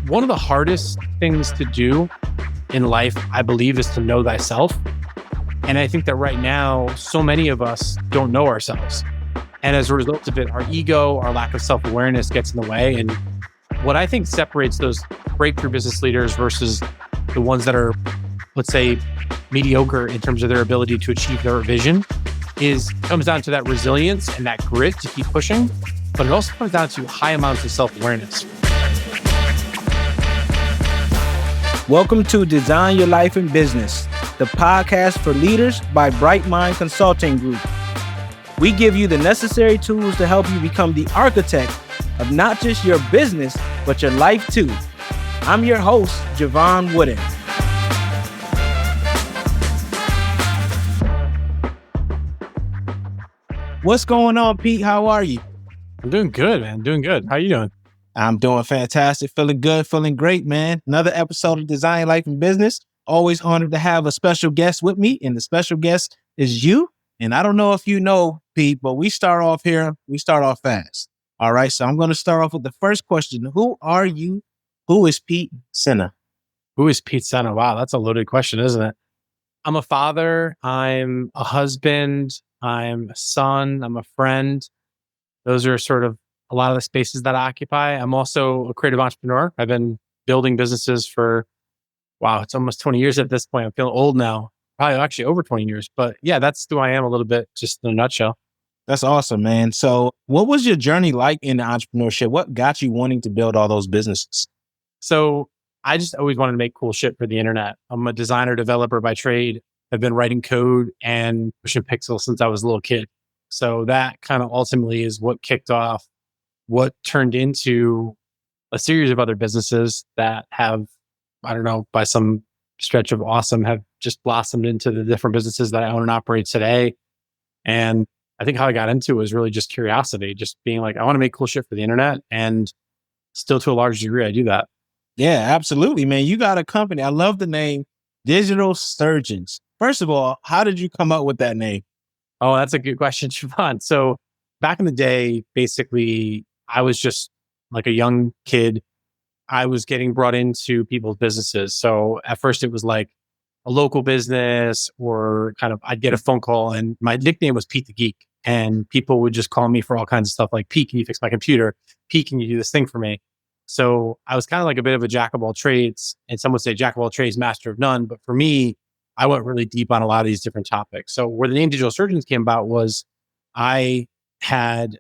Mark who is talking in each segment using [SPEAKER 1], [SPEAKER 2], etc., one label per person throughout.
[SPEAKER 1] One of the hardest things to do in life, I believe, is to know thyself. And I think that right now, so many of us don't know ourselves. And as a result of it, our ego, our lack of self-awareness gets in the way. And what I think separates those breakthrough business leaders versus the ones that are, let's say, mediocre in terms of their ability to achieve their vision comes down to that resilience and that grit to keep pushing. But it also comes down to high amounts of self-awareness.
[SPEAKER 2] Welcome to Design Your Life in Business, the podcast for leaders by Bright Mind Consulting Group. We give you the necessary tools to help you become the architect of not just your business, but your life too. I'm your host, Jevon Wooden. What's going on, Pete? How are you?
[SPEAKER 1] I'm doing good, man. Doing good. How you doing?
[SPEAKER 2] I'm doing fantastic. Feeling good. Feeling great, man. Another episode of Design Your Life in Business. Always honored to have a special guest with me. And the special guest is you. And I don't know if you know, Pete, but we start off fast. All right. So I'm going to start off with the first question. Who are you? Who is Pete Sena?
[SPEAKER 1] Who is Pete Sena? Wow, that's a loaded question, isn't it? I'm a father. I'm a husband. I'm a son. I'm a friend. Those are sort of a lot of the spaces that I occupy. I'm also a creative entrepreneur. I've been building businesses for, it's almost 20 years at this point. I'm feeling old now, probably actually over 20 years. But yeah, that's who I am a little bit, just in a nutshell.
[SPEAKER 2] That's awesome, man. So what was your journey like in entrepreneurship? What got you wanting to build all those businesses?
[SPEAKER 1] So I just always wanted to make cool shit for the internet. I'm a designer developer by trade. I've been writing code and pushing pixels since I was a little kid. So that kind of ultimately is what kicked off what turned into a series of other businesses that have, I don't know, by some stretch of awesome, have just blossomed into the different businesses that I own and operate today. And I think how I got into it was really just curiosity, just being like, I want to make cool shit for the internet. And still to a large degree, I do that.
[SPEAKER 2] Yeah, absolutely, man. You got a company. I love the name Digital Surgeons. First of all, how did you come up with that name?
[SPEAKER 1] Oh, that's a good question, Siobhan. So back in the day, basically, I was just like a young kid. I was getting brought into people's businesses. So at first it was like a local business or kind of, I'd get a phone call and my nickname was Pete the Geek. And people would just call me for all kinds of stuff like, Pete, can you fix my computer? Pete, can you do this thing for me? So I was kind of like a bit of a jack of all trades, and some would say jack of all trades, master of none. But for me, I went really deep on a lot of these different topics. So where the name Digital Surgeons came about was I had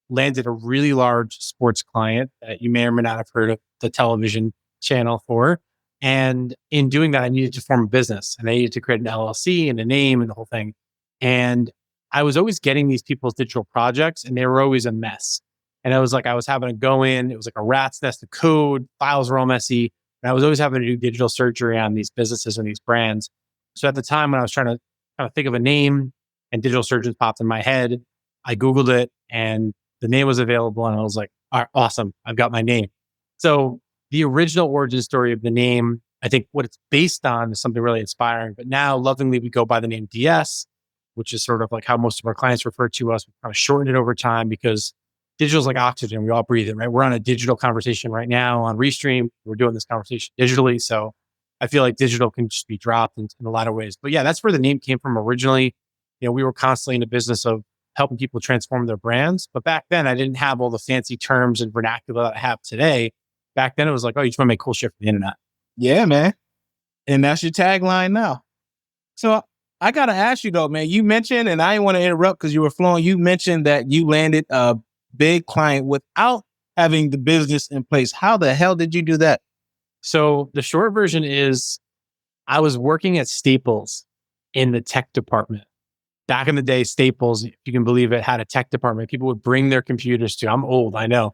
[SPEAKER 1] landed a really large sports client that you may or may not have heard of the television channel for. And in doing that, I needed to form a business and I needed to create an LLC and a name and the whole thing. And I was always getting these people's digital projects and they were always a mess. And I was having to go in, it was like a rat's nest of code, files were all messy. And I was always having to do digital surgery on these businesses and these brands. So at the time when I was trying to kind of think of a name and Digital Surgeons popped in my head, I Googled it and the name was available. And I was like, all right, awesome. I've got my name. So the original origin story of the name, I think what it's based on is something really inspiring. But now lovingly, we go by the name DS, which is sort of like how most of our clients refer to us. We've kind of shortened it over time because digital is like oxygen. We all breathe it, right? We're on a digital conversation right now on Restream. We're doing this conversation digitally. So I feel like digital can just be dropped in a lot of ways. But yeah, that's where the name came from originally. We were constantly in the business of helping people transform their brands. But back then I didn't have all the fancy terms and vernacular that I have today. Back then it was like, oh, you just want to make cool shit for the internet.
[SPEAKER 2] Yeah, man. And that's your tagline now. So I got to ask you though, man, you mentioned, and I didn't want to interrupt because you were flowing. You mentioned that you landed a big client without having the business in place. How the hell did you do that?
[SPEAKER 1] So the short version is I was working at Staples in the tech department. Back in the day, Staples, if you can believe it, had a tech department. People would bring their computers to. I'm old, I know.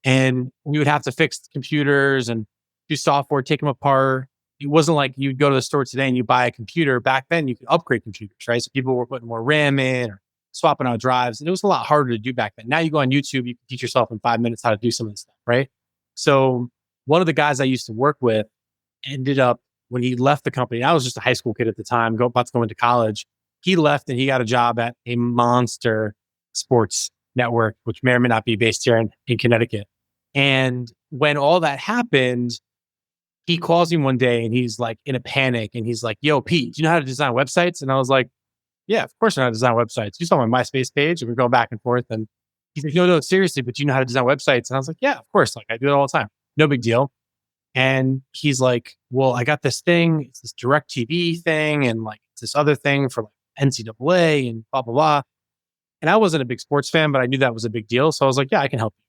[SPEAKER 1] And we would have to fix the computers and do software, take them apart. It wasn't like you'd go to the store today and you buy a computer. Back then, you could upgrade computers, right? So people were putting more RAM in or swapping out drives. And it was a lot harder to do back then. Now you go on YouTube, you can teach yourself in 5 minutes how to do some of this stuff, right? So one of the guys I used to work with ended up, when he left the company, I was just a high school kid at the time, about to go into college. He left and he got a job at a monster sports network, which may or may not be based here in Connecticut. And when all that happened, he calls me one day and he's like in a panic and he's like, "Yo, Pete, do you know how to design websites?" And I was like, "Yeah, of course I know how to design websites. You saw my MySpace page." And we're going back and forth. And he's like, "No, no, seriously, but do you know how to design websites?" And I was like, "Yeah, of course. Like I do it all the time. No big deal." And he's like, "Well, I got this thing. It's this direct TV thing and like it's this other thing for like NCAA and blah, blah, blah." And I wasn't a big sports fan, but I knew that was a big deal. So I was like, "Yeah, I can help you."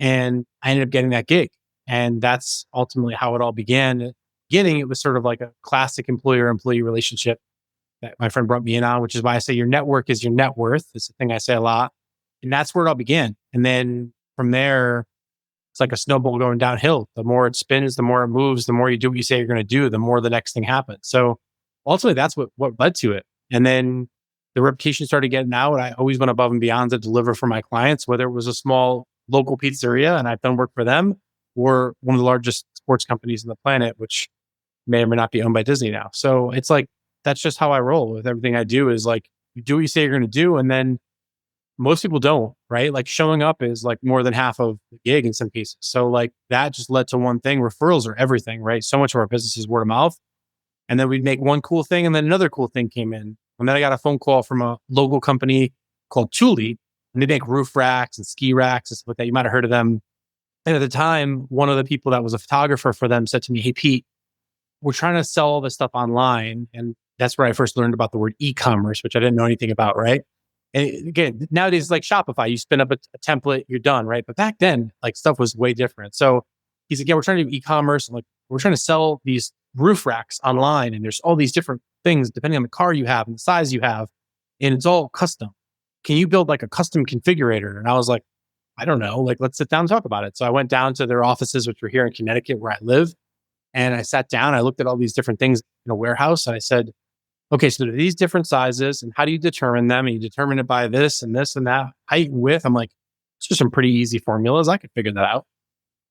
[SPEAKER 1] And I ended up getting that gig. And that's ultimately how it all began. At the beginning, it was sort of like a classic employer employee relationship that my friend brought me in on, which is why I say your network is your net worth. It's a thing I say a lot. And that's where it all began. And then from there, it's like a snowball going downhill. The more it spins, the more it moves, the more you do what you say you're going to do, the more the next thing happens. So ultimately, that's what led to it. And then the reputation started getting out. I always went above and beyond to deliver for my clients, whether it was a small local pizzeria and I've done work for them, or one of the largest sports companies on the planet, which may or may not be owned by Disney now. So it's like, that's just how I roll with everything I do is like, you do what you say you're going to do. And then most people don't, right? Like showing up is like more than half of the gig in some cases. So like that just led to one thing. Referrals are everything, right? So much of our business is word of mouth. And then we'd make one cool thing and then another cool thing came in. And then I got a phone call from a local company called Thule, and they make roof racks and ski racks and stuff like that. You might have heard of them. And at the time, one of the people that was a photographer for them said to me, "Hey, Pete, we're trying to sell all this stuff online." And that's where I first learned about the word e-commerce, which I didn't know anything about, right? And again, nowadays, like Shopify, you spin up a template, you're done, right? But back then, like stuff was way different. So he's like, "Yeah, we're trying to do e-commerce. And like, we're trying to sell these roof racks online. And there's all these different things depending on the car you have and the size you have. And it's all custom. Can you build like a custom configurator?" And I was like, "I don't know. Like, let's sit down and talk about it." So I went down to their offices, which were here in Connecticut, where I live. And I sat down, I looked at all these different things in a warehouse. And I said, "Okay, so there are these different sizes. And how do you determine them? And you determine it by this and that, height and width." I'm like, "It's just some pretty easy formulas. I could figure that out."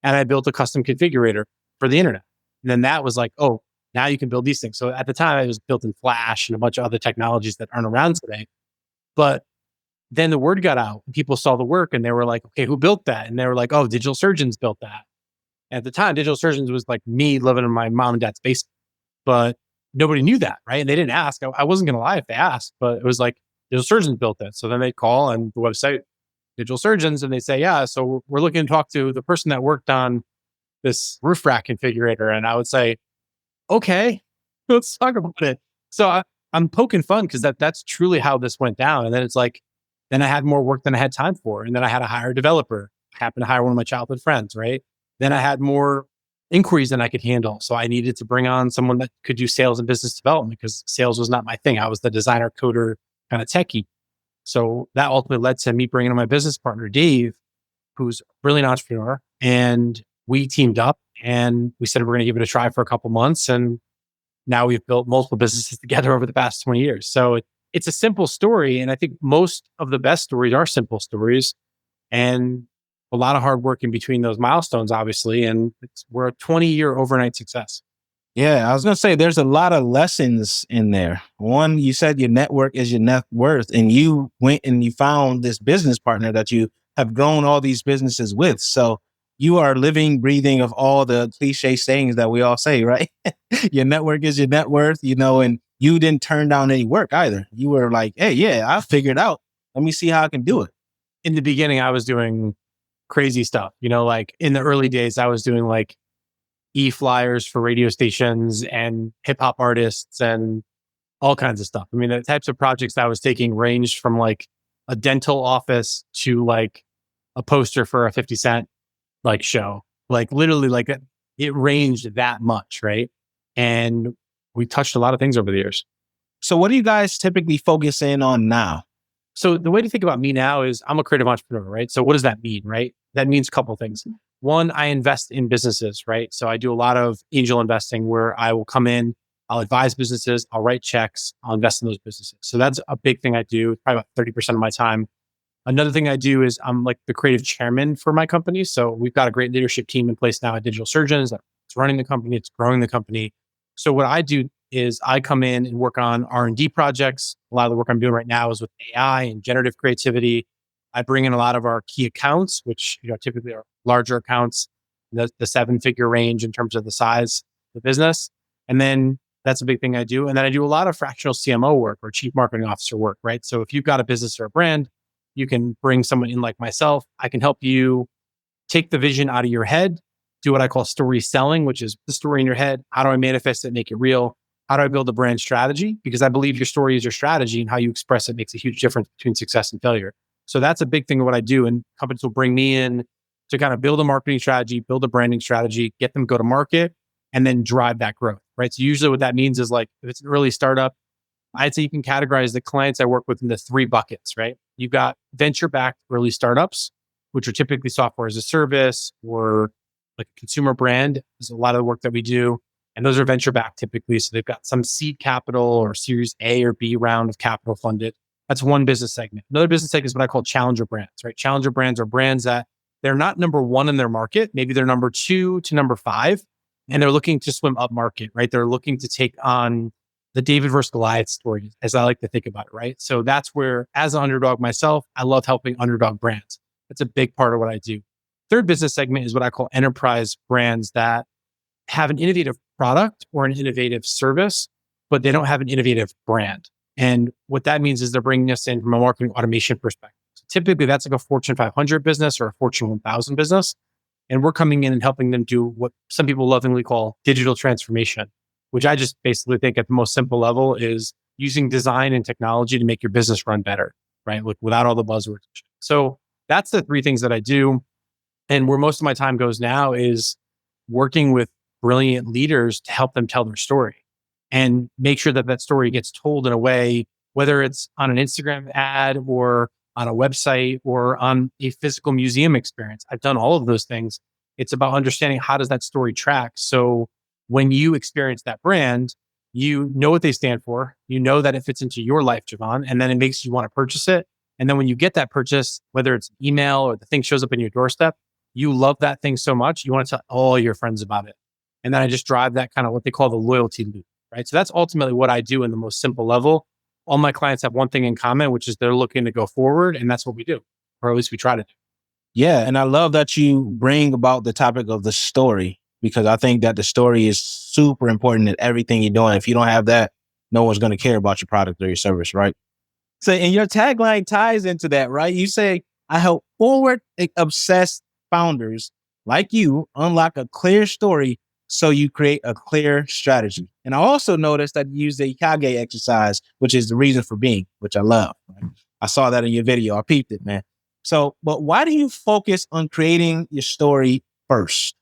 [SPEAKER 1] And I built a custom configurator for the internet. And then that was like, "Oh, now you can build these things." So at the time, it was built in Flash and a bunch of other technologies that aren't around today. But then the word got out and people saw the work and they were like, "Okay, who built that?" And they were like, "Oh, Digital Surgeons built that." At the time, Digital Surgeons was like me living in my mom and dad's basement, but nobody knew that, right? And they didn't ask. I wasn't going to lie if they asked, but it was like Digital Surgeons built it. So then they call and the website Digital Surgeons and they say, "Yeah, so we're looking to talk to the person that worked on this roof rack configurator." And I would say, "Okay, let's talk about it." So I'm poking fun because that's truly how this went down. And then it's like, then I had more work than I had time for. And then I had to hire a developer. I happened to hire one of my childhood friends, right? Then I had more inquiries than I could handle. So I needed to bring on someone that could do sales and business development because sales was not my thing. I was the designer, coder, kind of techie. So that ultimately led to me bringing on my business partner, Dave, who's a brilliant entrepreneur. And we teamed up and we said we're going to give it a try for a couple months. And now we've built multiple businesses together over the past 20 years. So it's a simple story. And I think most of the best stories are simple stories and a lot of hard work in between those milestones, obviously. And we're a 20-year overnight success.
[SPEAKER 2] Yeah, I was going to say there's a lot of lessons in there. One, you said your network is your net worth, and you went and you found this business partner that you have grown all these businesses with. So you are living, breathing of all the cliche sayings that we all say, right? Your network is your net worth, and you didn't turn down any work either. You were like, "Hey, yeah, I figured out. Let me see how I can do it."
[SPEAKER 1] In the beginning, I was doing crazy stuff. Like in the early days, I was doing like e-flyers for radio stations and hip hop artists and all kinds of stuff. I mean, the types of projects I was taking ranged from like a dental office to like a poster for a 50 Cent like show, like literally like it ranged that much. Right. And we touched a lot of things over the years.
[SPEAKER 2] So what do you guys typically focus in on now?
[SPEAKER 1] So the way to think about me now is I'm a creative entrepreneur, right? So what does that mean, right? That means a couple of things. One, I invest in businesses, right? So I do a lot of angel investing where I will come in, I'll advise businesses, I'll write checks, I'll invest in those businesses. So that's a big thing I do, probably about 30% of my time. Another thing I do is I'm like the creative chairman for my company. So we've got a great leadership team in place now at Digital Surgeons. It's running the company, it's growing the company. So what I do is I come in and work on R&D projects. A lot of the work I'm doing right now is with AI and generative creativity. I bring in a lot of our key accounts, which typically are larger accounts, the 7-figure range in terms of the size of the business. And then that's a big thing I do. And then I do a lot of fractional CMO work or chief marketing officer work, right? So if you've got a business or a brand, you can bring someone in like myself. I can help you take the vision out of your head, do what I call story selling, which is the story in your head. How do I manifest it, make it real? How do I build a brand strategy? Because I believe your story is your strategy, and how you express it makes a huge difference between success and failure. So that's a big thing of what I do. And companies will bring me in to kind of build a marketing strategy, build a branding strategy, get them go to market, and then drive that growth, right? So usually what that means is like, if it's an early startup, I'd say you can categorize the clients I work with into 3 buckets, right? You've got venture-backed early startups, which are typically software as a service or like a consumer brand. There's a lot of the work that we do. And those are venture-backed typically. So they've got some seed capital or series A or B round of capital funded. That's one business segment. Another business segment is what I call challenger brands, right? Challenger brands are brands that they're not number 1 in their market. Maybe they're number 2 to number 5, and they're looking to swim up market, right? They're looking to take on the David versus Goliath story, as I like to think about it, right? So that's where, as an underdog myself, I love helping underdog brands. That's a big part of what I do. Third business segment is what I call enterprise brands that have an innovative product or an innovative service, but they don't have an innovative brand. And what that means is they're bringing us in from a marketing automation perspective. So typically, that's like a Fortune 500 business or a Fortune 1000 business. And we're coming in and helping them do what some people lovingly call digital transformation, which I just basically think at the most simple level is using design and technology to make your business run better, right? Without all the buzzwords. So that's the 3 things that I do. And where most of my time goes now is working with brilliant leaders to help them tell their story and make sure that that story gets told in a way, whether it's on an Instagram ad or on a website or on a physical museum experience. I've done all of those things. It's about understanding how does that story track. So when you experience that brand, you know what they stand for. You know that it fits into your life, Jevon, and then it makes you want to purchase it. And then when you get that purchase, whether it's email or the thing shows up in your doorstep, you love that thing so much, you want to tell all your friends about it. And then I just drive that kind of what they call the loyalty loop, right? So that's ultimately what I do in the most simple level. All my clients have one thing in common, which is they're looking to go forward. And that's what we do, or at least we try to do.
[SPEAKER 2] Yeah. And I love that you bring about the topic of the story, because I think that the story is super important in everything you're doing. If you don't have that, no one's going to care about your product or your service, right? So, and your tagline ties into that, right? You say, I help forward obsessed founders like you unlock a clear story so you create a clear strategy. And I also noticed that you use the Ikage exercise, which is the reason for being, which I love. Right? I saw that in your video. I peeped it, man. So, but why do you focus on creating your story first?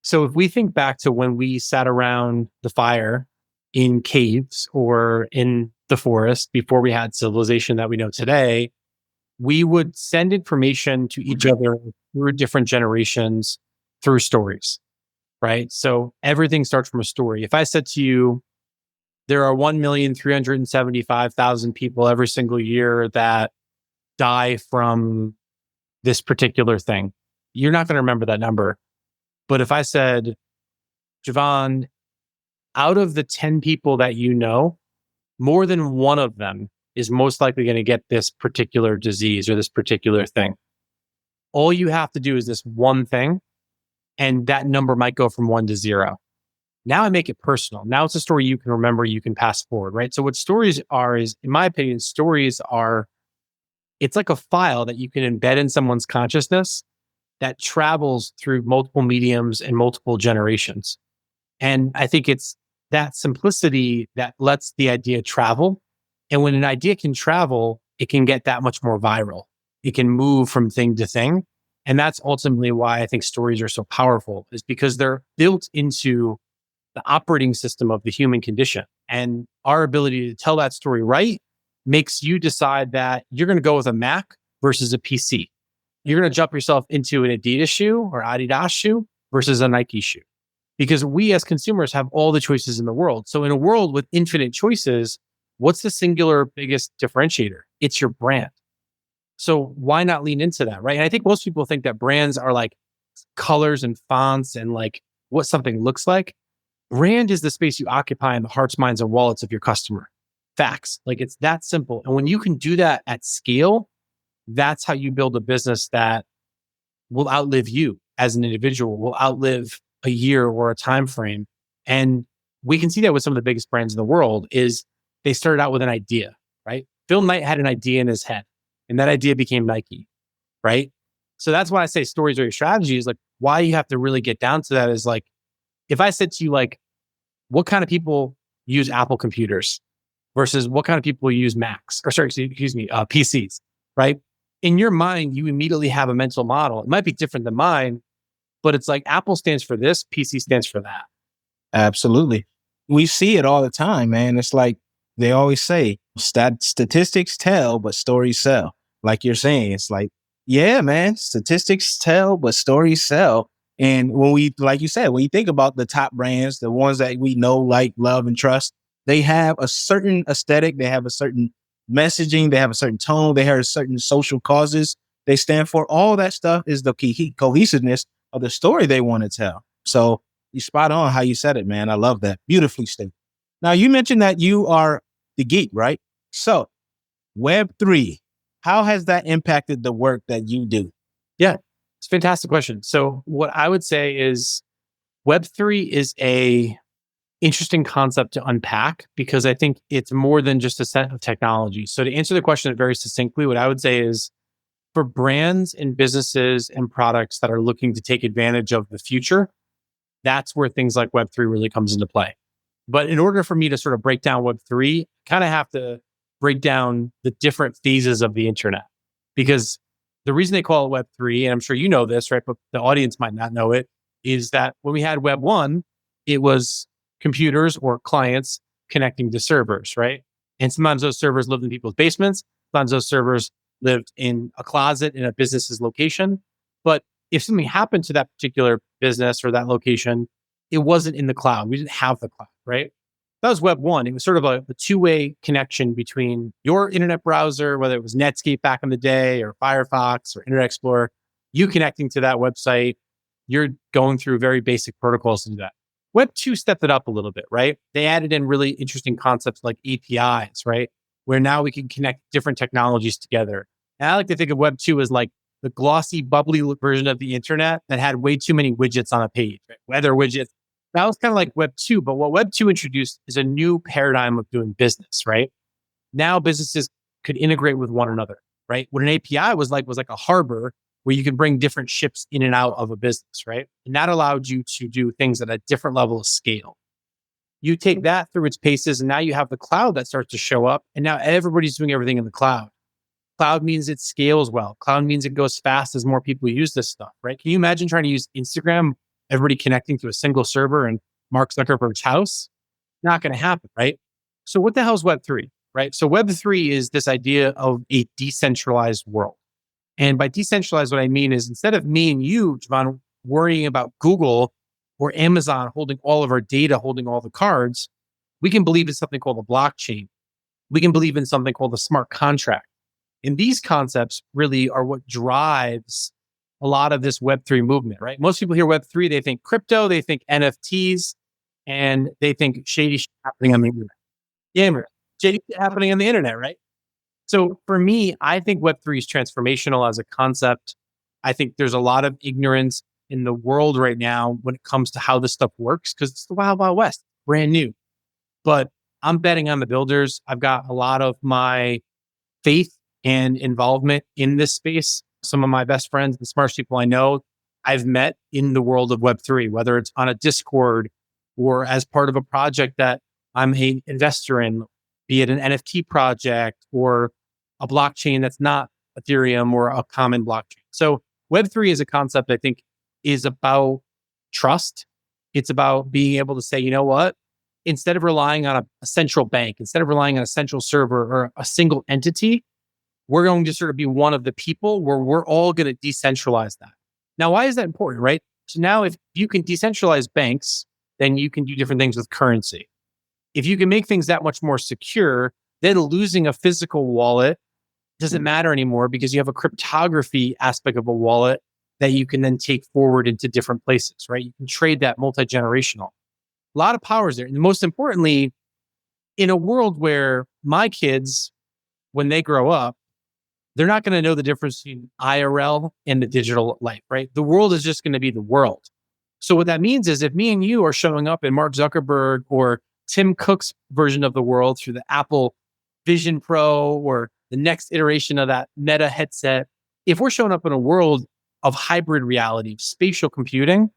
[SPEAKER 1] So if we think back to when we sat around the fire in caves or in the forest before we had civilization that we know today, we would send information to each other through different generations through stories, right? So everything starts from a story. If I said to you, there are 1,375,000 people every single year that die from this particular thing, you're not going to remember that number. But if I said, Jevon, out of the 10 people that you know, more than one of them is most likely going to get this particular disease or this particular thing. All you have to do is this one thing, and that number might go from 1 to 0. Now I make it personal. Now it's a story you can remember, you can pass forward, right? So what stories are is, in my opinion, stories are, it's like a file that you can embed in someone's consciousness that travels through multiple mediums and multiple generations. And I think it's that simplicity that lets the idea travel. And when an idea can travel, it can get that much more viral. It can move from thing to thing. And that's ultimately why I think stories are so powerful, is because they're built into the operating system of the human condition. And our ability to tell that story right makes you decide that you're going to go with a Mac versus a PC. You're going to jump yourself into an Adidas shoe or Adidas shoe versus a Nike shoe. Because we as consumers have all the choices in the world. So in a world with infinite choices, what's the singular biggest differentiator? It's your brand. So why not lean into that, right? And I think most people think that brands are like colors and fonts and like what something looks like. Brand is the space you occupy in the hearts, minds, and wallets of your customer. Facts. Like it's that simple. And when you can do that at scale, that's how you build a business that will outlive you as an individual, will outlive a year or a time frame. And we can see that with some of the biggest brands in the world is they started out with an idea, right? Phil Knight had an idea in his head, and that idea became Nike, right? So that's why I say stories are your strategy is like why you have to really get down to that is like, if I said to you, like, what kind of people use Apple computers versus what kind of people use Macs or sorry, excuse me, PCs, right? In your mind, you immediately have a mental model. It might be different than mine, but it's like Apple stands for this, PC stands for that.
[SPEAKER 2] Absolutely. We see it all the time, man. It's like they always say, statistics tell, but stories sell. Like you're saying, it's like, yeah, man, statistics tell, but stories sell. And when we, like you said, when you think about the top brands, the ones that we know, like, love, and trust, they have a certain aesthetic, they have a certain messaging, they have a certain tone, they have certain social causes they stand for. All that stuff is the key cohesiveness of the story they want to tell. So you spot on how you said it, man. I love that. Beautifully stated. Now, you mentioned that you are the geek, right? So Web3, how has that impacted the work that you do?
[SPEAKER 1] Yeah, it's a fantastic question. So what I would say is Web3 is a interesting concept to unpack because I think it's more than just a set of technology. So to answer the question very succinctly, what I would say is for brands and businesses and products that are looking to take advantage of the future, that's where things like Web3 really comes into play. But in order for me to sort of break down Web3, kind of have to break down the different phases of the internet. Because the reason they call it Web3, and I'm sure you know this, right? But the audience might not know it, is that when we had Web1, it was computers or clients connecting to servers, right? And sometimes those servers lived in people's basements. Sometimes those servers lived in a closet in a business's location. But if something happened to that particular business or that location, it wasn't in the cloud. We didn't have the cloud, right? That was Web 1. It was sort of a two-way connection between your internet browser, whether it was Netscape back in the day or Firefox or Internet Explorer, you connecting to that website. You're going through very basic protocols to do that. Web 2 stepped it up a little bit, right? They added in really interesting concepts like APIs, right? Where now we can connect different technologies together. And I like to think of Web 2 as like the glossy, bubbly version of the internet that had way too many widgets on a page, right? Weather widgets. That was kind of like Web 2, but what Web 2 introduced is a new paradigm of doing business, right? Now businesses could integrate with one another, right? What an API was like a harbor where you could bring different ships in and out of a business, right? And that allowed you to do things at a different level of scale. You take that through its paces, and now you have the cloud that starts to show up, and now everybody's doing everything in the cloud. Cloud means it scales well. Cloud means it goes fast as more people use this stuff, right? Can you imagine trying to use Instagram, everybody connecting to a single server in Mark Zuckerberg's house? Not going to happen, right? So what the hell is Web3, right? So Web3 is this idea of a decentralized world. And by decentralized, what I mean is instead of me and you, Jevon, worrying about Google or Amazon holding all of our data, holding all the cards, we can believe in something called a blockchain. We can believe in something called a smart contract. And these concepts really are what drives a lot of this Web3 movement, right? Most people hear Web3, they think crypto, they think NFTs, and they think shady shit happening on the internet. Yeah, shady shit happening on the internet, right? So for me, I think Web3 is transformational as a concept. I think there's a lot of ignorance in the world right now when it comes to how this stuff works because it's the wild, wild west, brand new. But I'm betting on the builders. I've got a lot of my faith and involvement in this space. Some of my best friends, the smartest people I know, I've met in the world of Web3, whether it's on a Discord or as part of a project that I'm an investor in, be it an NFT project or a blockchain that's not Ethereum or a common blockchain. So Web3 is a concept I think is about trust. It's about being able to say, you know what? Instead of relying on a central bank, instead of relying on a central server or a single entity, we're going to sort of be one of the people where we're all going to decentralize that. Now, why is that important, right? So now if you can decentralize banks, then you can do different things with currency. If you can make things that much more secure, then losing a physical wallet doesn't matter anymore because you have a cryptography aspect of a wallet that you can then take forward into different places, right? You can trade that multi-generational. A lot of powers there. And most importantly, in a world where my kids, when they grow up, they're not going to know the difference between IRL and the digital life, right? The world is just going to be the world. So what that means is if me and you are showing up in Mark Zuckerberg or Tim Cook's version of the world through the Apple Vision Pro or the next iteration of that Meta headset, if we're showing up in a world of hybrid reality, spatial computing,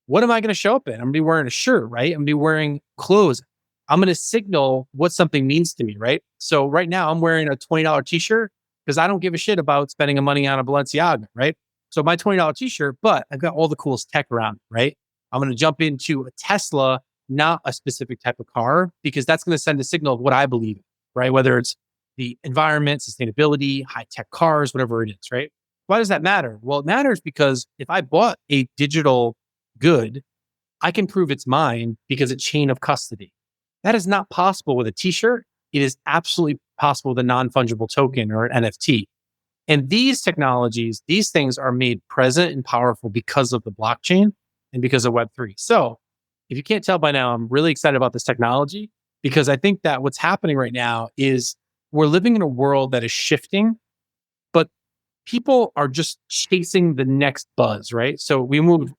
[SPEAKER 1] what am I going to show up in? I'm going to be wearing a shirt, right? I'm going to be wearing clothes. I'm going to signal what something means to me, right? So right now I'm wearing a $20 t-shirt because I don't give a shit about spending money on a Balenciaga, right? So my $20 t-shirt, but I've got all the coolest tech around, right? I'm going to jump into a Tesla, not a specific type of car, because that's going to send a signal of what I believe in, right? Whether it's the environment, sustainability, high-tech cars, whatever it is, right? Why does that matter? Well, it matters because if I bought a digital good, I can prove it's mine because it's chain of custody. That is not possible with a t-shirt. It is absolutely possible with a non-fungible token or an NFT. And these technologies, these things are made present and powerful because of the blockchain and because of Web3. So if you can't tell by now, I'm really excited about this technology because I think that what's happening right now is we're living in a world that is shifting, but people are just chasing the next buzz, right? So we moved,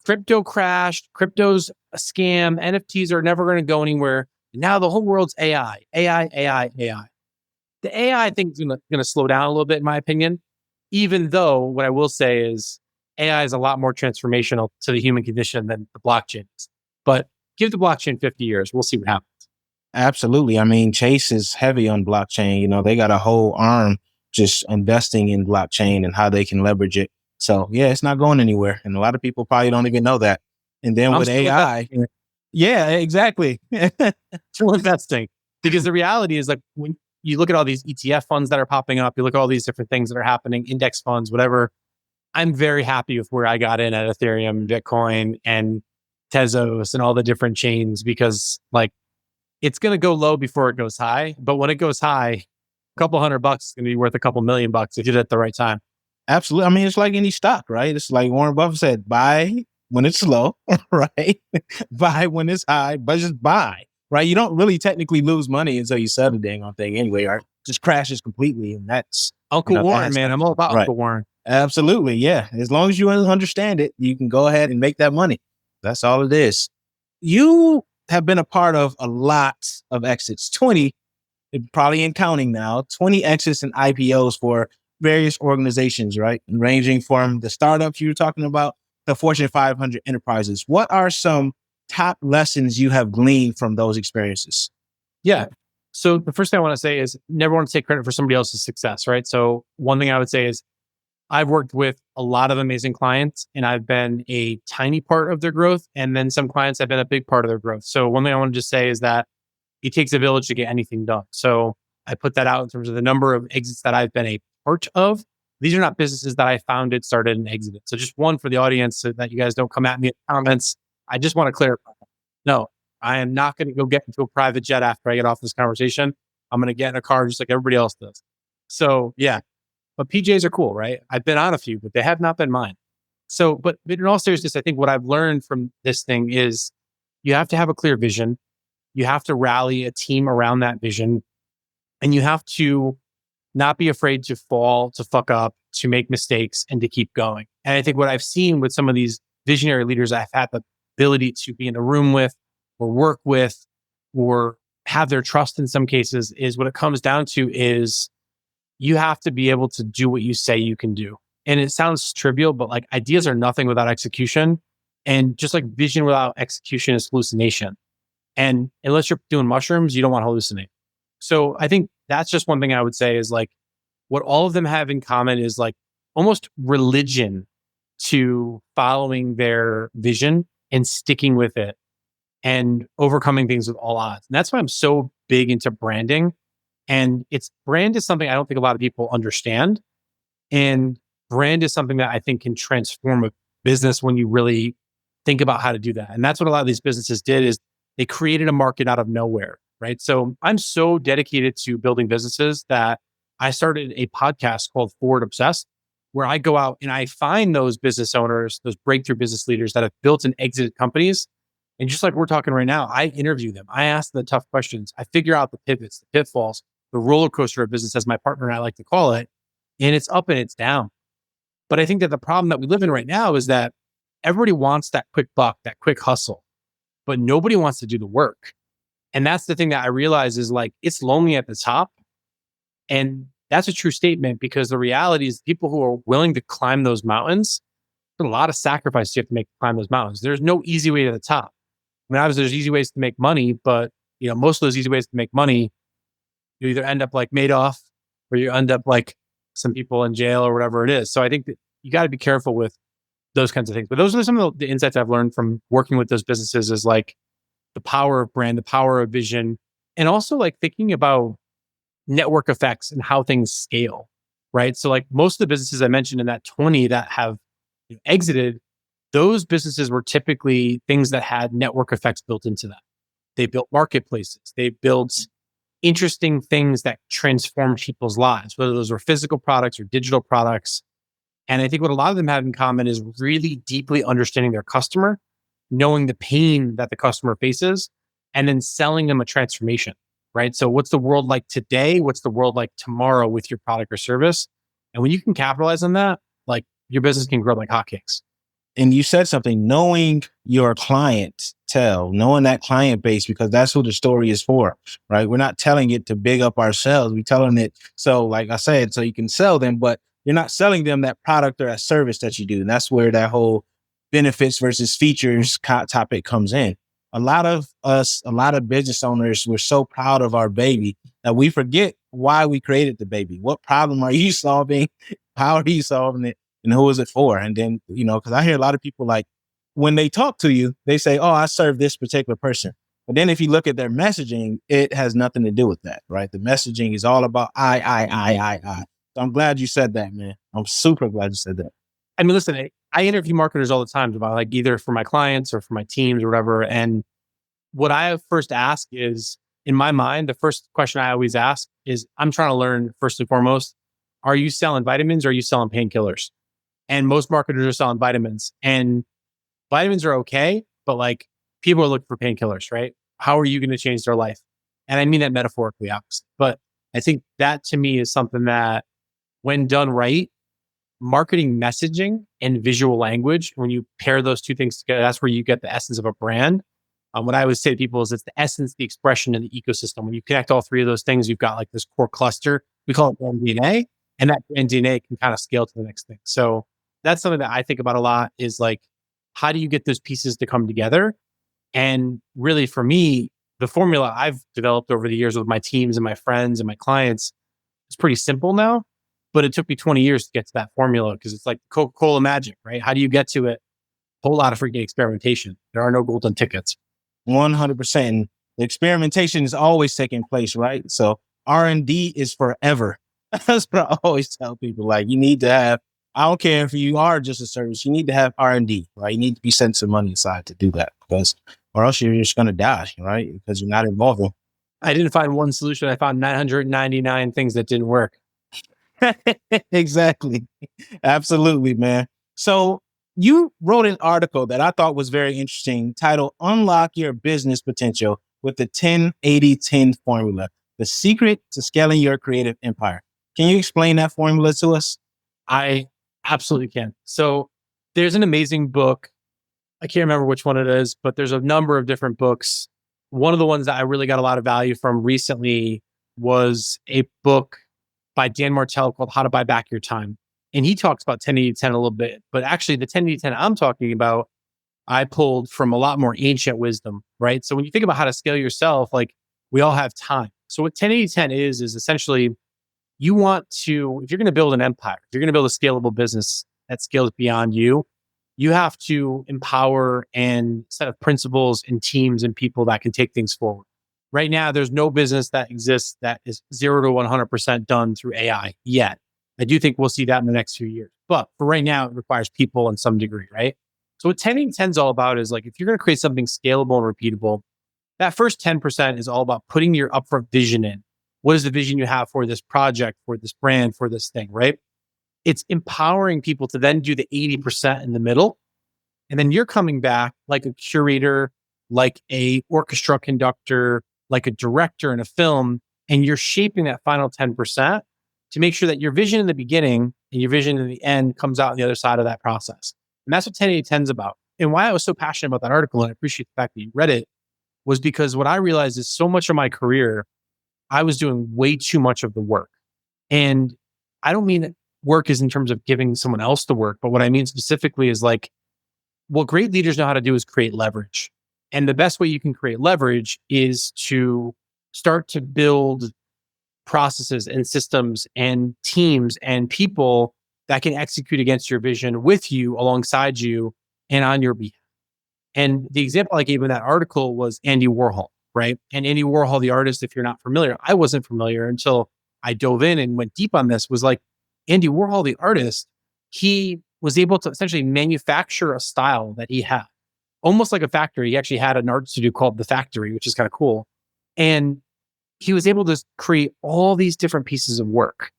[SPEAKER 1] crypto crashed, crypto's a scam, NFTs are never going to go anywhere. Now the whole world's AI, AI, AI, AI. The AI thing is going to slow down a little bit, in my opinion, even though what I will say is AI is a lot more transformational to the human condition than the blockchain is. But give the blockchain 50 years, we'll see what happens.
[SPEAKER 2] Absolutely. I mean, Chase is heavy on blockchain. You know, they got a whole arm just investing in blockchain and how they can leverage it. So yeah, it's not going anywhere. And a lot of people probably don't even know that. And then
[SPEAKER 1] I'm
[SPEAKER 2] with
[SPEAKER 1] still
[SPEAKER 2] AI, yeah, exactly.
[SPEAKER 1] still investing because the reality is like when you look at all these ETF funds that are popping up, you look at all these different things that are happening, index funds, whatever. I'm very happy with where I got in at Ethereum, Bitcoin, and Tezos and all the different chains because like it's going to go low before it goes high. But when it goes high, a couple $100 is going to be worth a couple $1,000,000 if you did it at the right time.
[SPEAKER 2] Absolutely. I mean, it's like any stock, right? It's like Warren Buffett said, buy when it's low, right? Buy when it's high, but just buy, right? You don't really technically lose money until you sell the dang on thing anyway, right? Just crashes completely. And that's
[SPEAKER 1] Uncle Warren,
[SPEAKER 2] that's
[SPEAKER 1] man. I'm all about
[SPEAKER 2] right.
[SPEAKER 1] Uncle Warren.
[SPEAKER 2] Absolutely. Yeah. As long as you understand it, you can go ahead and make that money. That's all it is. You have been a part of a lot of exits, 20, probably in counting now, 20 exits and IPOs for various organizations, right? Ranging from the startups you were talking about, the Fortune 500 enterprises. What are some top lessons you have gleaned from those experiences?
[SPEAKER 1] Yeah. So the first thing I want to say is never want to take credit for somebody else's success, right? So one thing I would say is I've worked with a lot of amazing clients and I've been a tiny part of their growth. And then some clients have been a big part of their growth. So one thing I want to just say is that it takes a village to get anything done. So I put that out in terms of the number of exits that I've been a part of. These are not businesses that I founded, started, and exited. So just one for the audience so that you guys don't come at me in comments. I just want to clarify. No, I am not going to go get into a private jet after I get off this conversation. I'm going to get in a car just like everybody else does. So yeah, but PJs are cool, right? I've been on a few, but they have not been mine. So, but in all seriousness, I think what I've learned from this thing is you have to have a clear vision. You have to rally a team around that vision. And you have to not be afraid to fall, to fuck up, to make mistakes, and to keep going. And I think what I've seen with some of these visionary leaders I've had the ability to be in a room with, or work with, or have their trust in some cases is what it comes down to is you have to be able to do what you say you can do. And it sounds trivial, but like ideas are nothing without execution. And just like vision without execution is hallucination. And unless you're doing mushrooms, you don't want to hallucinate. So I think that's just one thing I would say is like what all of them have in common is like almost religion to following their vision and sticking with it and overcoming things with all odds. And that's why I'm so big into branding. And brand is something I don't think a lot of people understand. And brand is something that I think can transform a business when you really think about how to do that. And that's what a lot of these businesses did is they created a market out of nowhere, right? So I'm so dedicated to building businesses that I started a podcast called Forward Obsessed, where I go out and I find those business owners, those breakthrough business leaders that have built and exited companies. And just like we're talking right now, I interview them. I ask the tough questions. I figure out the pivots, the pitfalls, the roller coaster of business, as my partner and I like to call it. and it's up and it's down. But I think that the problem that we live in right now is that everybody wants that quick buck, that quick hustle, but nobody wants to do the work. And that's the thing that I realize is like, it's lonely at the top. And that's a true statement because the reality is people who are willing to climb those mountains, there's a lot of sacrifice you have to make to climb those mountains. There's no easy way to the top. I mean, obviously there's easy ways to make money, but most of those easy ways to make money, you either end up like Madoff or you end up like some people in jail or whatever it is. So I think that you got to be careful with those kinds of things. But those are some of the insights I've learned from working with those businesses is like the power of brand, the power of vision, and also like thinking about network effects and how things scale, right? So like most of the businesses I mentioned in that 20 that have exited, those businesses were typically things that had network effects built into them. They built marketplaces. They built interesting things that transformed people's lives, whether those were physical products or digital products. And I think what a lot of them have in common is really deeply understanding their customer, knowing the pain that the customer faces, and then selling them a transformation, right? So what's the world like today? What's the world like tomorrow with your product or service? And when you can capitalize on that, like your business can grow like hotcakes.
[SPEAKER 2] And you said something, knowing your clientele, knowing that client base, because that's who the story is for, right? We're not telling it to big up ourselves. We're telling it, so like I said, so you can sell them, but you're not selling them that product or that service that you do. And that's where that whole benefits versus features topic comes in. A lot of us, a lot of business owners, we're so proud of our baby that we forget why we created the baby. What problem are you solving? How are you solving it? And who is it for? And then, because I hear a lot of people like when they talk to you, they say, oh, I serve this particular person. But then if you look at their messaging, it has nothing to do with that, right? The messaging is all about I. So I'm glad you said that, man. I'm super glad you said that.
[SPEAKER 1] I mean, listen, I interview marketers all the time about like either for my clients or for my teams or whatever. And what I first ask is, in my mind, the first question I always ask is, I'm trying to learn first and foremost, are you selling vitamins or are you selling painkillers? And most marketers are selling vitamins, and vitamins are okay, but like people are looking for painkillers, right? How are you going to change their life? And I mean that metaphorically, obviously. But I think that to me is something that when done right, marketing messaging and visual language, when you pair those two things together, that's where you get the essence of a brand. What I always say to people is it's the essence, the expression, and the ecosystem. When you connect all three of those things, you've got like this core cluster. We call it brand DNA, and that brand DNA can kind of scale to the next thing. So that's something that I think about a lot is like, how do you get those pieces to come together? And really for me, the formula I've developed over the years with my teams and my friends and my clients is pretty simple now, but it took me 20 years to get to that formula because it's like Coca-Cola magic, right? How do you get to it? A whole lot of freaking experimentation. There are no golden tickets.
[SPEAKER 2] 100%. The experimentation is always taking place, right? So R&D is forever. That's what I always tell people. Like you need to have, I don't care if you are just a service, you need to have R&D, right? You need to be setting some money aside to do that because, or else you're just going to die, right? Because you're not involved.
[SPEAKER 1] I didn't find one solution. I found 999 things that didn't work.
[SPEAKER 2] Exactly. Absolutely, man. So you wrote an article that I thought was very interesting titled Unlock Your Business Potential with the 10-80-10 formula, the secret to scaling your creative empire. Can you explain that formula to us?
[SPEAKER 1] I absolutely can. So there's an amazing book. I can't remember which one it is, but there's a number of different books. One of the ones that I really got a lot of value from recently was a book by Dan Martell called How to Buy Back Your Time. And he talks about 10-80-10 a little bit, but actually the 10-80-10 I'm talking about, I pulled from a lot more ancient wisdom, right? So when you think about how to scale yourself, like we all have time. So what 10-80-10 is essentially you want to, if you're going to build an empire, if you're going to build a scalable business that scales beyond you, you have to empower and set up principles and teams and people that can take things forward. Right now, there's no business that exists that is 0 to 100% done through AI yet. I do think we'll see that in the next few years. But for right now, it requires people in some degree, right? So what 10-80-10 is all about is like, if you're going to create something scalable and repeatable, that first 10% is all about putting your upfront vision in. What is the vision you have for this project, for this brand, for this thing, right? It's empowering people to then do the 80% in the middle. And then you're coming back like a curator, like a orchestra conductor, like a director in a film, and you're shaping that final 10% to make sure that your vision in the beginning and your vision in the end comes out on the other side of that process. And that's what 108010 is about. And why I was so passionate about that article, and I appreciate the fact that you read it, was because what I realized is so much of my career, I was doing way too much of the work. And I don't mean that work is in terms of giving someone else the work, but what I mean specifically is like, what great leaders know how to do is create leverage. And the best way you can create leverage is to start to build processes and systems and teams and people that can execute against your vision with you, alongside you, and on your behalf. And the example I gave in that article was Andy Warhol, right? And Andy Warhol, the artist, if you're not familiar, I wasn't familiar until I dove in and went deep on this, was like Andy Warhol, the artist, he was able to essentially manufacture a style that he had, almost like a factory. He actually had an art studio called The Factory, which is kind of cool. And he was able to create all these different pieces of work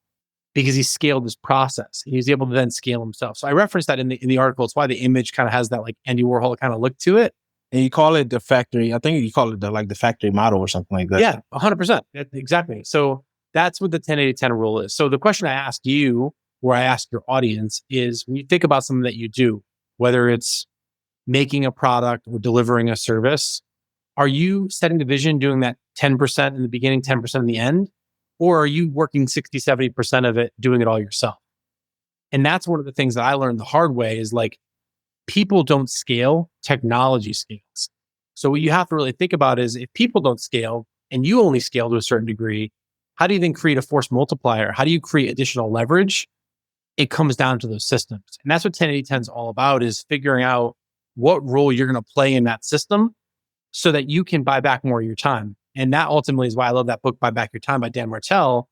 [SPEAKER 1] because he scaled this process. He was able to then scale himself. So I referenced that in the article. It's why the image kind of has that like Andy Warhol kind of look to it.
[SPEAKER 2] And you call it the factory. I think you call it the factory model or something like that.
[SPEAKER 1] Yeah, 100%. Exactly. So that's what the 1080-10 rule is. So the question I ask you, or I ask your audience, is when you think about something that you do, whether it's making a product or delivering a service, are you setting the vision, doing that 10% in the beginning, 10% in the end? Or are you working 60, 70% of it, doing it all yourself? And that's one of the things that I learned the hard way is like, people don't scale, technology scales. So what you have to really think about is if people don't scale and you only scale to a certain degree, how do you then create a force multiplier? How do you create additional leverage? It comes down to those systems. And that's what 108010 is all about, is figuring out what role you're going to play in that system so that you can buy back more of your time. And that ultimately is why I love that book, Buy Back Your Time by Dan Martell,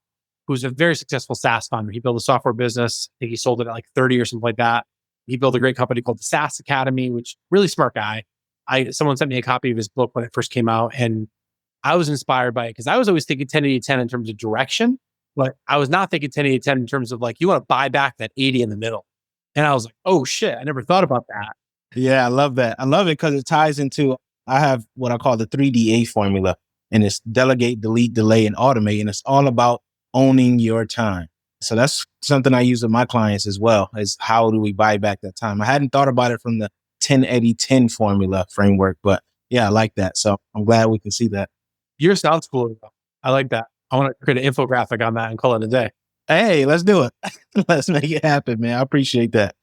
[SPEAKER 1] who's a very successful SaaS founder. He built a software business. I think he sold it at like 30 or something like that. He built a great company called the SaaS Academy, which really smart guy. Someone sent me a copy of his book when it first came out, and I was inspired by it because I was always thinking 1080-10 in terms of direction, but I was not thinking 1080-10 in terms of like, you want to buy back that 80 in the middle. And I was like, oh shit, I never thought about that.
[SPEAKER 2] Yeah, I love that. I love it because it ties into, I have what I call the 3DA formula, and it's delegate, delete, delay, and automate. And it's all about owning your time. So that's something I use with my clients as well, is how do we buy back that time? I hadn't thought about it from the 10-80-10 formula framework, but yeah, I like that. So I'm glad we can see that.
[SPEAKER 1] Yours sounds cool. I like that. I want to create an infographic on that and call it a day.
[SPEAKER 2] Hey, let's do it. Let's make it happen, man. I appreciate that.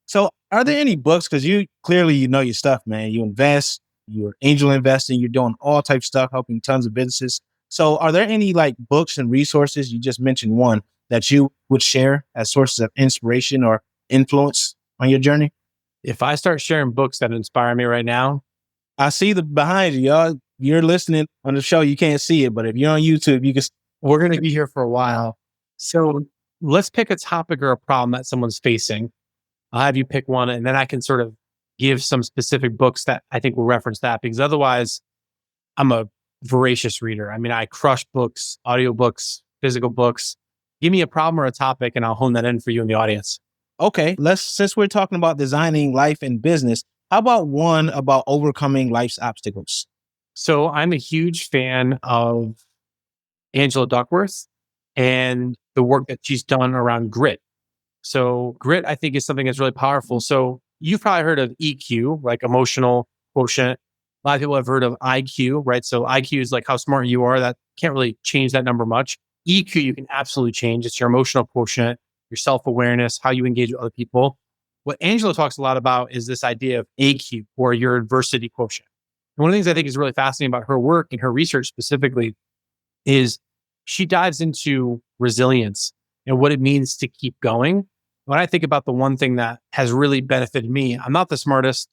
[SPEAKER 2] So are there any books? Because you clearly, you know your stuff, man. You invest, you're angel investing, you're doing all types of stuff, helping tons of businesses. So are there any like books and resources? You just mentioned one that you would share as sources of inspiration or influence on your journey?
[SPEAKER 1] If I start sharing books that inspire me right now,
[SPEAKER 2] I see the behind you, y'all. You're listening on the show. You can't see it, but if you're on YouTube, you can.
[SPEAKER 1] We're going to be here for a while. So let's pick a topic or a problem that someone's facing. I'll have you pick one, and then I can sort of give some specific books that I think will reference that, because otherwise I'm a voracious reader. I mean, I crush books, audiobooks, physical books. Give me a problem or a topic and I'll hone that in for you in the audience.
[SPEAKER 2] Okay, since we're talking about designing life and business, how about one about overcoming life's obstacles?
[SPEAKER 1] So I'm a huge fan of Angela Duckworth and the work that she's done around grit. So grit, I think, is something that's really powerful. So you've probably heard of EQ, like emotional quotient. A lot of people have heard of IQ, right? So IQ is like how smart you are. That can't really change that number much. EQ, you can absolutely change. It's your emotional quotient, your self-awareness, how you engage with other people. What Angela talks a lot about is this idea of AQ, or your adversity quotient. And one of the things I think is really fascinating about her work and her research specifically is she dives into resilience and what it means to keep going. When I think about the one thing that has really benefited me, I'm not the smartest,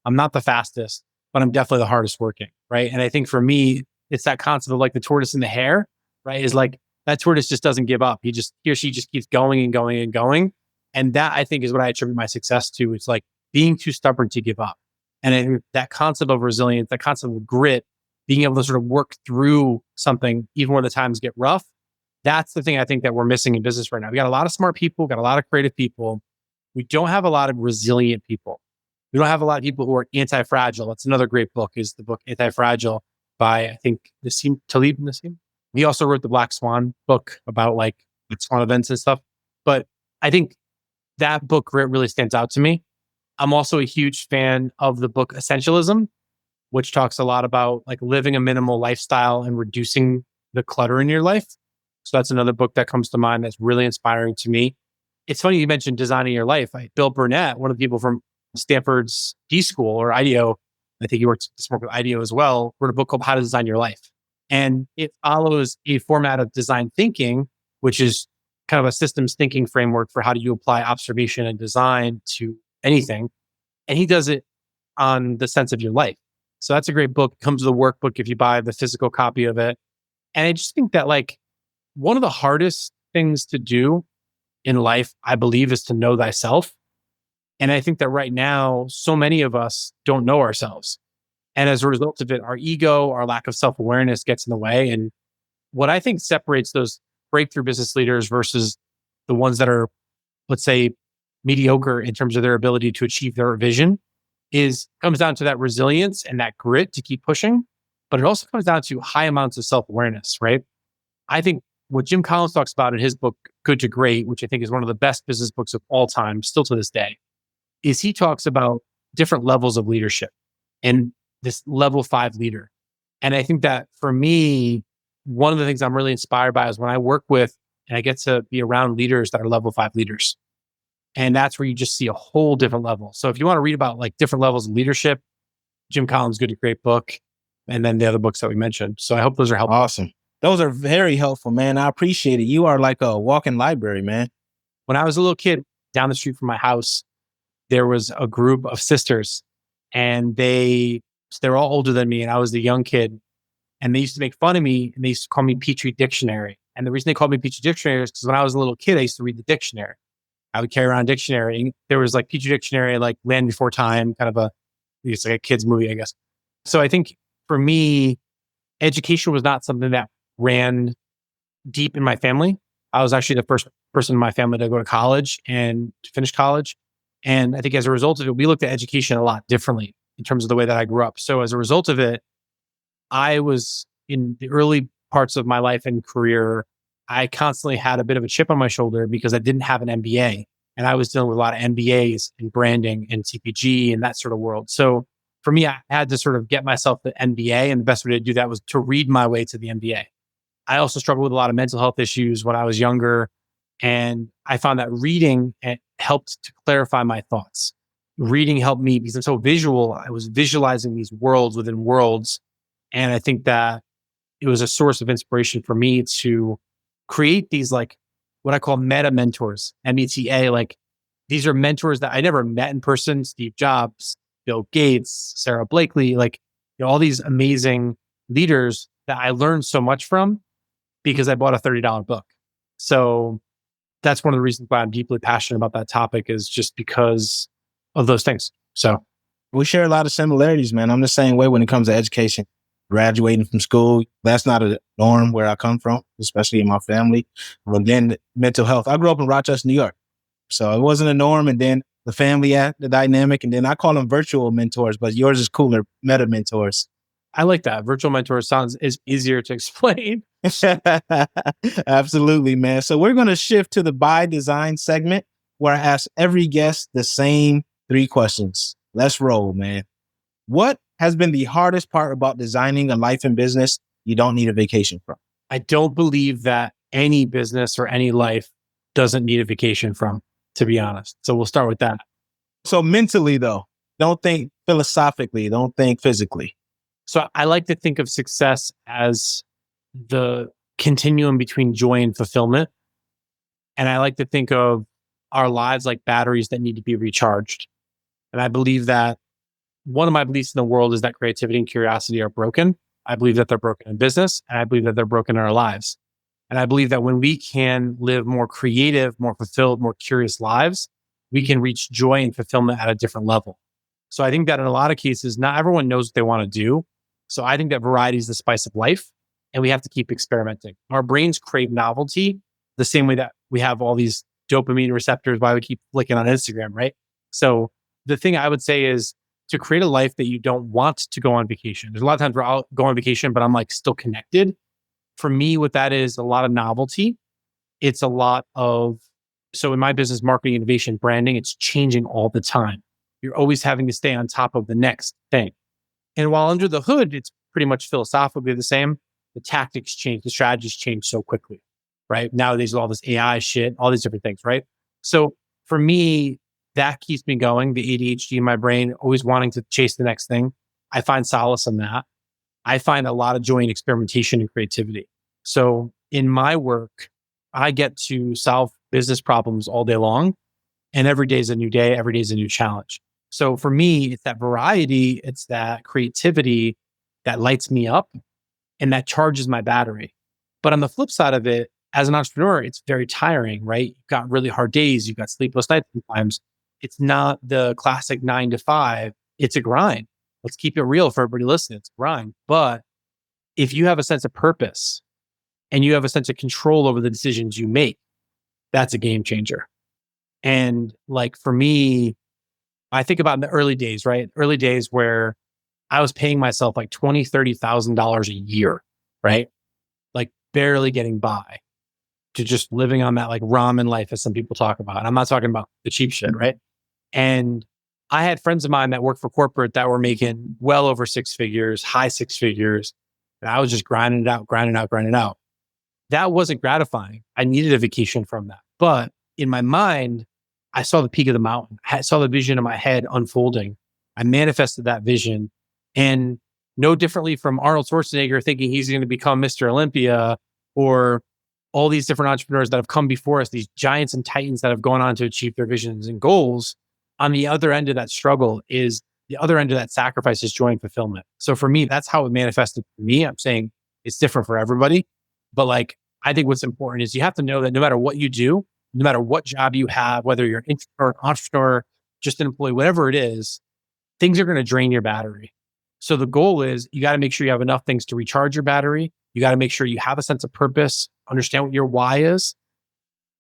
[SPEAKER 1] I'm not the fastest, but I'm definitely the hardest working, right? And I think for me, it's that concept of like the tortoise and the hare, right? Is like that tortoise just doesn't give up. He or she just keeps going and going and going. And that, I think, is what I attribute my success to. It's like being too stubborn to give up. And I think that concept of resilience, that concept of grit, being able to sort of work through something even when the times get rough, that's the thing I think that we're missing in business right now. We got a lot of smart people, got a lot of creative people. We don't have a lot of resilient people. We don't have a lot of people who are anti-fragile. That's another great book, is the book Anti-Fragile by, I think, Talib Nassim. He also wrote the Black Swan book about like it's on events and stuff. But I think that book really stands out to me. I'm also a huge fan of the book Essentialism, which talks a lot about like living a minimal lifestyle and reducing the clutter in your life. So that's another book that comes to mind that's really inspiring to me. It's funny you mentioned designing your life. Bill Burnett, one of the people from Stanford's D School or IDEO, I think he works with IDEO as well, wrote a book called How to Design Your Life. And it follows a format of design thinking, which is kind of a systems thinking framework for how do you apply observation and design to anything. And he does it on the sense of your life. So that's a great book. It comes with a workbook if you buy the physical copy of it. And I just think that like one of the hardest things to do in life, I believe, is to know thyself. And I think that right now, so many of us don't know ourselves. And as a result of it, our ego, our lack of self-awareness gets in the way. And what I think separates those breakthrough business leaders versus the ones that are, let's say, mediocre in terms of their ability to achieve their vision comes down to that resilience and that grit to keep pushing. But it also comes down to high amounts of self-awareness, right? I think what Jim Collins talks about in his book, Good to Great, which I think is one of the best business books of all time, still to this day, is he talks about different levels of leadership and this level 5 leader. And I think that for me, one of the things I'm really inspired by is when I work with and I get to be around leaders that are level 5 leaders. And that's where you just see a whole different level. So if you want to read about like different levels of leadership, Jim Collins' Good to Great book, and then the other books that we mentioned. So I hope those are helpful.
[SPEAKER 2] Awesome. Those are very helpful, man. I appreciate it. You are like a walking library, man.
[SPEAKER 1] When I was a little kid down the street from my house, there was a group of sisters and they were all older than me and I was the young kid. And they used to make fun of me and they used to call me Petri Dictionary. And the reason they called me Petri Dictionary is because when I was a little kid, I used to read the dictionary. I would carry around a dictionary. And there was like Petri Dictionary, like Land Before Time, kind of it's like a kid's movie, I guess. So I think for me, education was not something that ran deep in my family. I was actually the first person in my family to go to college and to finish college. And I think as a result of it, we looked at education a lot differently in terms of the way that I grew up. So as a result of it, I was in the early parts of my life and career, I constantly had a bit of a chip on my shoulder because I didn't have an MBA. And I was dealing with a lot of MBAs in branding and CPG and that sort of world. So for me, I had to sort of get myself the MBA. And the best way to do that was to read my way to the MBA. I also struggled with a lot of mental health issues when I was younger. And I found that reading helped to clarify my thoughts. Reading helped me because I'm so visual. I was visualizing these worlds within worlds. And I think that it was a source of inspiration for me to create these like what I call meta mentors, META. Like these are mentors that I never met in person. Steve Jobs, Bill Gates, Sarah Blakely, like all these amazing leaders that I learned so much from because I bought a $30 book. So that's one of the reasons why I'm deeply passionate about that topic is just because of those things. So
[SPEAKER 2] we share a lot of similarities, man. I'm the same way when it comes to education. Graduating from school, that's not a norm where I come from, especially in my family. But then mental health. I grew up in Rochester, New York. So it wasn't a norm. And then the family, the dynamic. And then I call them virtual mentors, but yours is cooler, meta mentors.
[SPEAKER 1] I like that. Virtual mentor is easier to explain.
[SPEAKER 2] Absolutely, man. So we're going to shift to the by design segment where I ask every guest the same 3 questions. Let's roll, man. What has been the hardest part about designing a life and business you don't need a vacation from?
[SPEAKER 1] I don't believe that any business or any life doesn't need a vacation from, to be honest. So we'll start with that.
[SPEAKER 2] So mentally, though, don't think philosophically, don't think physically.
[SPEAKER 1] So I like to think of success as the continuum between joy and fulfillment. And I like to think of our lives like batteries that need to be recharged. And I believe that one of my beliefs in the world is that creativity and curiosity are broken. I believe that they're broken in business, and I believe that they're broken in our lives. And I believe that when we can live more creative, more fulfilled, more curious lives, we can reach joy and fulfillment at a different level. So I think that in a lot of cases, not everyone knows what they want to do. So I think that variety is the spice of life, and we have to keep experimenting. Our brains crave novelty the same way that we have all these dopamine receptors, why we keep flicking on Instagram, right? So the thing I would say is, to create a life that you don't want to go on vacation. There's a lot of times where I'll go on vacation, but I'm like still connected. For me, what that is a lot of novelty It's a lot of, so in my business, marketing, innovation, branding, it's changing all the time. You're always having to stay on top of the next thing. And while under the hood, it's pretty much philosophically the same, the tactics change, the strategies change so quickly, right? Nowadays, with all this AI shit, all these different things, right? So for me, that keeps me going. The ADHD in my brain, always wanting to chase the next thing. I find solace in that. I find a lot of joy in experimentation and creativity. So in my work, I get to solve business problems all day long. And every day is a new day. Every day is a new challenge. So for me, it's that variety, it's that creativity that lights me up and that charges my battery. But on the flip side of it, as an entrepreneur, it's very tiring, right? You've got really hard days. You've got sleepless nights sometimes. It's not the classic 9 to 5. It's a grind. Let's keep it real for everybody listening. It's a grind. But if you have a sense of purpose and you have a sense of control over the decisions you make, that's a game changer. And like for me, I think about in the early days, right? Early days where I was paying myself like $20,000, $30,000 a year, right? Like barely getting by to just living on that like ramen life, as some people talk about. And I'm not talking about the cheap shit, right? And I had friends of mine that worked for corporate that were making well over 6 figures, high 6 figures. And I was just grinding it out, grinding out, grinding out. That wasn't gratifying. I needed a vacation from that. But in my mind, I saw the peak of the mountain. I saw the vision in my head unfolding. I manifested that vision. And no differently from Arnold Schwarzenegger thinking he's going to become Mr. Olympia, or all these different entrepreneurs that have come before us, these giants and titans that have gone on to achieve their visions and goals. On the other end of that struggle is the other end of that sacrifice is joy and fulfillment. So for me, that's how it manifested for me. I'm saying it's different for everybody. But like, I think what's important is you have to know that no matter what you do, no matter what job you have, whether you're an entrepreneur, just an employee, whatever it is, things are going to drain your battery. So the goal is you got to make sure you have enough things to recharge your battery. You got to make sure you have a sense of purpose, understand what your why is.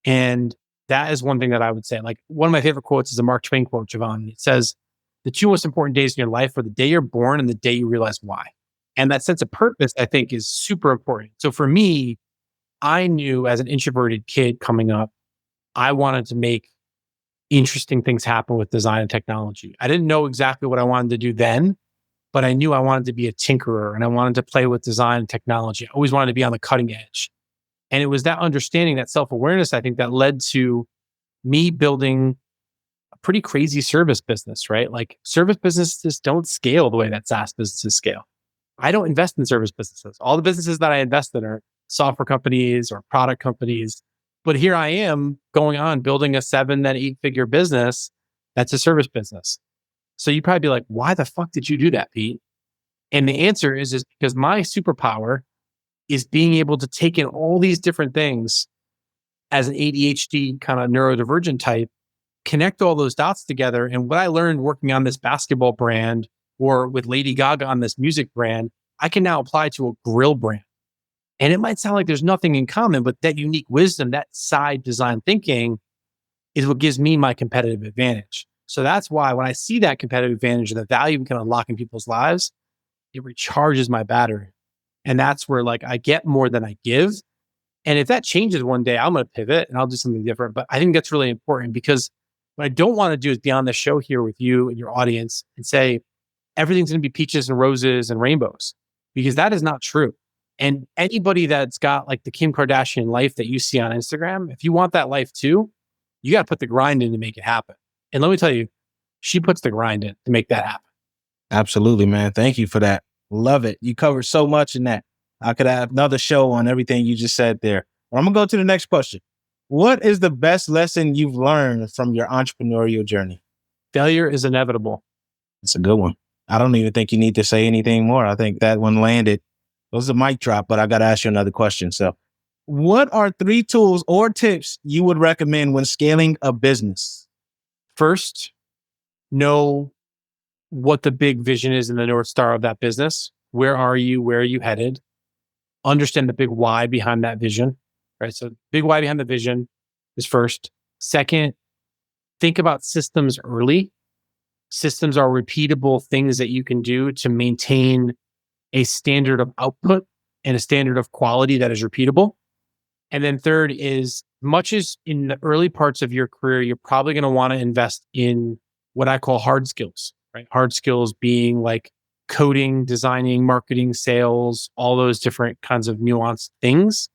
[SPEAKER 1] And that is one thing that I would say. Like one of my favorite quotes is a Mark Twain quote, Jevon. It says, the two most important days in your life are the day you're born and the day you realize why. And that sense of purpose, I think, is super important. So for me, I knew as an introverted kid coming up, I wanted to make interesting things happen with design and technology. I didn't know exactly what I wanted to do then, but I knew I wanted to be a tinkerer and I wanted to play with design and technology. I always wanted to be on the cutting edge. And it was that understanding, that self-awareness, I think, that led to me building a pretty crazy service business, right? Like service businesses don't scale the way that SaaS businesses scale. I don't invest in service businesses. All the businesses that I invest in are software companies or product companies. But here I am going on building a 7 then 8-figure business that's a service business. So you'd probably be like, why the fuck did you do that, Pete? And the answer is because my superpower is being able to take in all these different things as an ADHD kind of neurodivergent type, connect all those dots together. And what I learned working on this basketball brand or with Lady Gaga on this music brand, I can now apply to a grill brand. And it might sound like there's nothing in common, but that unique wisdom, that side design thinking is what gives me my competitive advantage. So that's why when I see that competitive advantage and the value we can unlock in people's lives, it recharges my battery. And that's where like I get more than I give. And if that changes one day, I'm going to pivot and I'll do something different. But I think that's really important because what I don't want to do is be on the show here with you and your audience and say everything's going to be peaches and roses and rainbows, because that is not true. And anybody that's got like the Kim Kardashian life that you see on Instagram, if you want that life too, you got to put the grind in to make it happen. And let me tell you, she puts the grind in to make that happen.
[SPEAKER 2] Absolutely, man. Thank you for that. Love it. You covered so much in that. I could have another show on everything you just said there. But I'm going to go to the next question. What is the best lesson you've learned from your entrepreneurial journey?
[SPEAKER 1] Failure is inevitable.
[SPEAKER 2] It's a good one. I don't even think you need to say anything more. I think that one landed. It was a mic drop, but I got to ask you another question. So what are 3 tools or tips you would recommend when scaling a business?
[SPEAKER 1] First, know what the big vision is and the North Star of that business. Where are you? Where are you headed? Understand the big why behind that vision, right? So big why behind the vision is first. Second, think about systems early. Systems are repeatable things that you can do to maintain a standard of output and a standard of quality that is repeatable. And then third is, much as in the early parts of your career, you're probably going to want to invest in what I call hard skills, right? Hard skills being like coding, designing, marketing, sales, all those different kinds of nuanced things.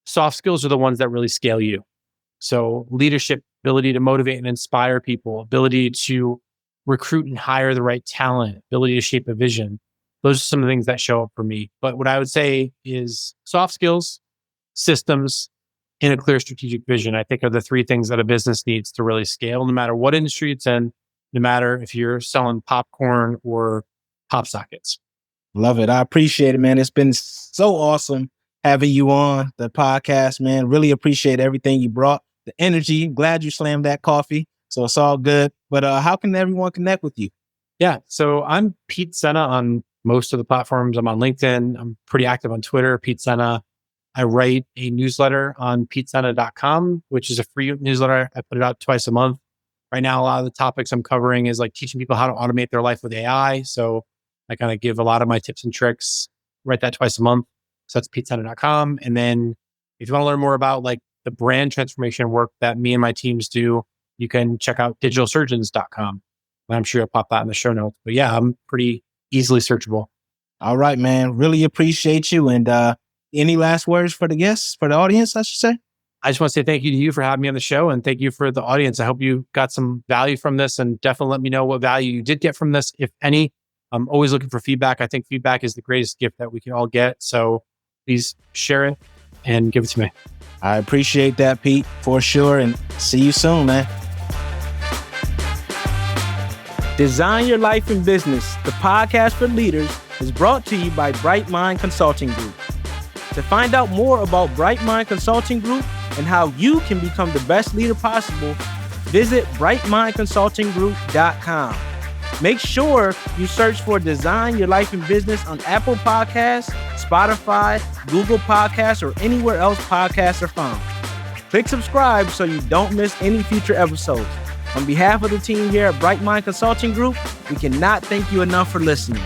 [SPEAKER 1] Soft skills are the ones that really scale you. So leadership, ability to motivate and inspire people, ability to recruit and hire the right talent, ability to shape a vision. Those are some of the things that show up for me. But what I would say is soft skills, systems, and a clear strategic vision, I think, are the three things that a business needs to really scale, no matter what industry it's in, no matter if you're selling popcorn or pop sockets.
[SPEAKER 2] Love it. I appreciate it, man. It's been so awesome having you on the podcast, man. Really appreciate everything you brought, the energy. Glad you slammed that coffee. So it's all good. But how can everyone connect with you?
[SPEAKER 1] Yeah. So I'm Pete Sena on most of the platforms. I'm on LinkedIn. I'm pretty active on Twitter, Pete Sena. I write a newsletter on petesena.com, which is a free newsletter. I put it out twice a month. Right now, a lot of the topics I'm covering is like teaching people how to automate their life with AI. So I kind of give a lot of my tips and tricks, write that twice a month. So that's petesena.com. And then if you want to learn more about like the brand transformation work that me and my teams do, you can check out digitalsurgeons.com. I'm sure you'll pop that in the show notes. But yeah, I'm pretty easily searchable.
[SPEAKER 2] All right, man. Really appreciate you. And any last words for the guests, for the audience, I should say?
[SPEAKER 1] I just want to say thank you to you for having me on the show, and thank you for the audience. I hope you got some value from this, and definitely let me know what value you did get from this, if any. I'm always looking for feedback. I think feedback is the greatest gift that we can all get. So please share it and give it to me.
[SPEAKER 2] I appreciate that, Pete, for sure. And see you soon, man. Design Your Life in Business, the podcast for leaders, is brought to you by Bright Mind Consulting Group. To find out more about Bright Mind Consulting Group and how you can become the best leader possible, visit brightmindconsultinggroup.com. Make sure you search for Design Your Life in Business on Apple Podcasts, Spotify, Google Podcasts, or anywhere else podcasts are found. Click subscribe so you don't miss any future episodes. On behalf of the team here at Bright Mind Consulting Group, we cannot thank you enough for listening.